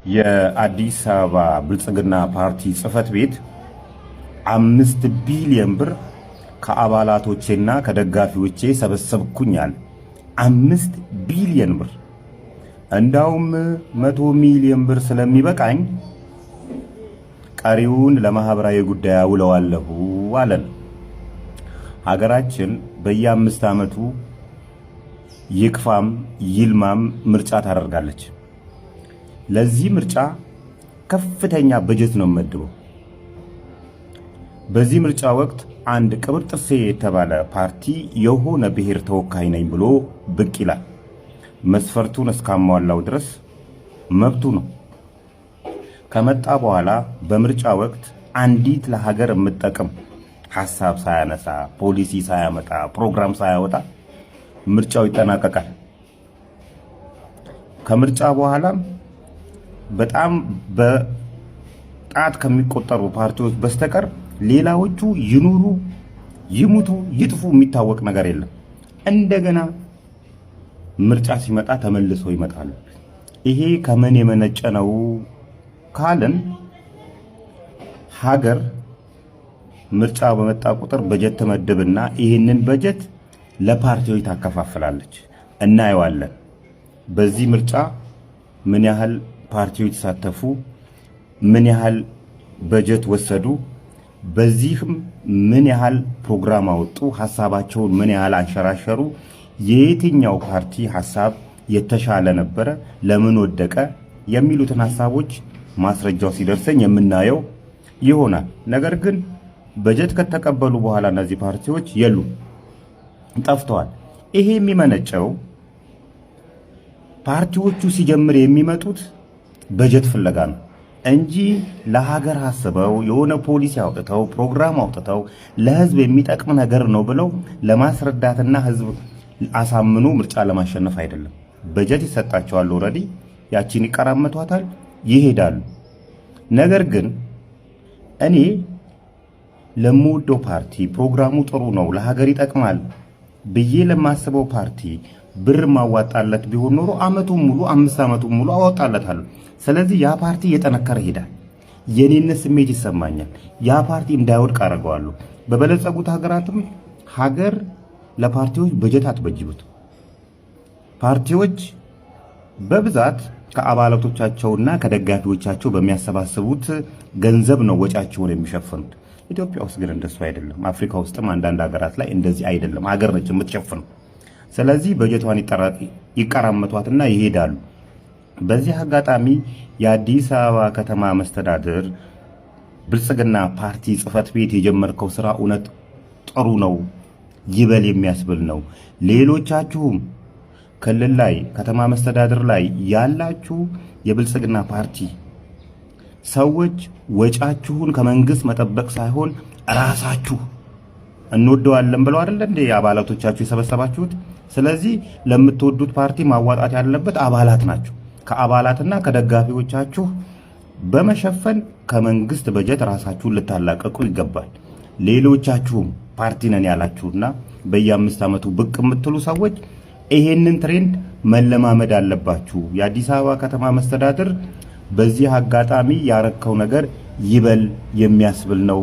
የአዲስ አበባ ብልጽግና ፓርቲ ጽህፈት ቤት 5 ቢሊዮን ብር ከአባላቶቼና ከደጋፊዎቼ ሰበሰብኩኛል። 5 ቢሊዮን ብር እንዳውም 100 ሚሊዮን ብር ስለሚበቃኝ ቀሪውን ለማህበራዊ ጉዳይ አውለዋለሁ አለን። ሀገራችን በየ5 ዓመቱ ይክፋም ይልማም ምርጫ ታደርጋለች። ለዚህ ምርጫ ከፍተኛ በጀት ነው መድበው። በዚህ ምርጫ ወቅት አንድ ቅብርጥሴ የተባለ ፓርቲ የሆነ ብሔር ተወካይ ነኝ ብሎ ብቅ ይላል። መስፈርቱን እስካሟላው ድረስ መብቱ ነው። ከመጣ በኋላ በምርጫ ወቅት አንዲት ለሀገር የምትጠቅም ሐሳብ ሳያነሳ፣ ፖሊሲ ሳያመጣ፣ ፕሮግራም ሳያወጣ ምርጫው ይጠናቀቃል። ከምርጫ በኋላም በጣም በጣት ከሚቆጠሩ ፓርቲዎች በስተቀር ሌላዎቹ ይኑሩ ይሙቱ ይጥፉ የሚታወቅ ነገር የለም። እንደገና ምርጫ ሲመጣ ተመልሰው ይመጣሉ። ይሄ ከምን የመነጨ ነው ካልን ሀገር ምርጫ በመጣ ቁጥር በጀት ተመድብና ይህንን በጀት ለፓርቲዎች ታከፋፍላለች። እናየዋለን። በዚህ ምርጫ ምን ያህል ፓርቲዎች ተሳተፉ፣ ምን ያህል በጀት ወሰዱ፣ በዚህም ምን ያህል ፕሮግራም አወጡ፣ ሐሳባቸውን ምን ያህል አንሸራሸሩ፣ የየትኛው ፓርቲ ሐሳብ የተሻለ ነበረ፣ ለምን ወደቀ የሚሉትን ሐሳቦች ማስረጃው ሲደርሰኝ የምናየው ይሆናል። ነገር ግን በጀት ከተቀበሉ በኋላ እነዚህ ፓርቲዎች የሉም፣ ጠፍተዋል። ይሄ የሚመነጨው ፓርቲዎቹ ሲጀምር የሚመጡት በጀት ፍለጋ ነው እንጂ ለሀገር አስበው የሆነ ፖሊሲ አውጥተው ፕሮግራም አውጥተው ለህዝብ የሚጠቅም ነገር ነው ብለው ለማስረዳትና ህዝብ አሳምኑ ምርጫ ለማሸነፍ አይደለም። በጀት ይሰጣቸዋል። ኦልሬዲ ያቺን ይቀራመቷታል፣ ይሄዳሉ። ነገር ግን እኔ ለምወደው ፓርቲ ፕሮግራሙ ጥሩ ነው፣ ለሀገር ይጠቅማል ብዬ ለማስበው ፓርቲ ብር ማዋጣለት ቢሆን ኖሮ አመቱን ሙሉ 5 ዓመቱን ሙሉ አወጣለታለሁ። ስለዚህ ያ ፓርቲ እየጠነከረ ይሄዳል። የኔነት ስሜት ይሰማኛል። ያ ፓርቲ እንዳይወድቅ አደርገዋለሁ። በበለጸጉት ሀገራትም ሀገር ለፓርቲዎች በጀት አትበጅቡት። ፓርቲዎች በብዛት ከአባላቶቻቸውና ከደጋፊዎቻቸው በሚያሰባስቡት ገንዘብ ነው ወጫቸውን የሚሸፍኑት። ኢትዮጵያ ውስጥ ግን እንደሱ አይደለም። አፍሪካ ውስጥም አንዳንድ ሀገራት ላይ እንደዚህ አይደለም። ሀገር ነች የምትሸፍነው። ስለዚህ በጀቷን ይቀራመቷትና ይሄዳሉ። በዚህ አጋጣሚ የአዲስ አበባ ከተማ መስተዳድር ብልጽግና ፓርቲ ጽህፈት ቤት የጀመርከው ስራ እውነት ጥሩ ነው፣ ይበል የሚያስብል ነው። ሌሎቻችሁም ክልል ላይ ከተማ መስተዳድር ላይ ያላችሁ የብልጽግና ፓርቲ ሰዎች ወጫችሁን ከመንግስት መጠበቅ ሳይሆን ራሳችሁ እንወደዋለን ብለው አይደል እንዴ አባላቶቻችሁ የሰበሰባችሁት? ስለዚህ ለምትወዱት ፓርቲ ማዋጣት ያለበት አባላት ናቸው። ከአባላትና ከደጋፊዎቻችሁ በመሸፈን ከመንግስት በጀት ራሳችሁን ልታላቀቁ ይገባል። ሌሎቻችሁም ፓርቲ ነን ያላችሁና በየ5 ዓመቱ ብቅ የምትሉ ሰዎች ይሄንን ትሬንድ መለማመድ አለባችሁ። የአዲስ አበባ ከተማ መስተዳድር በዚህ አጋጣሚ ያረከው ነገር ይበል የሚያስብል ነው።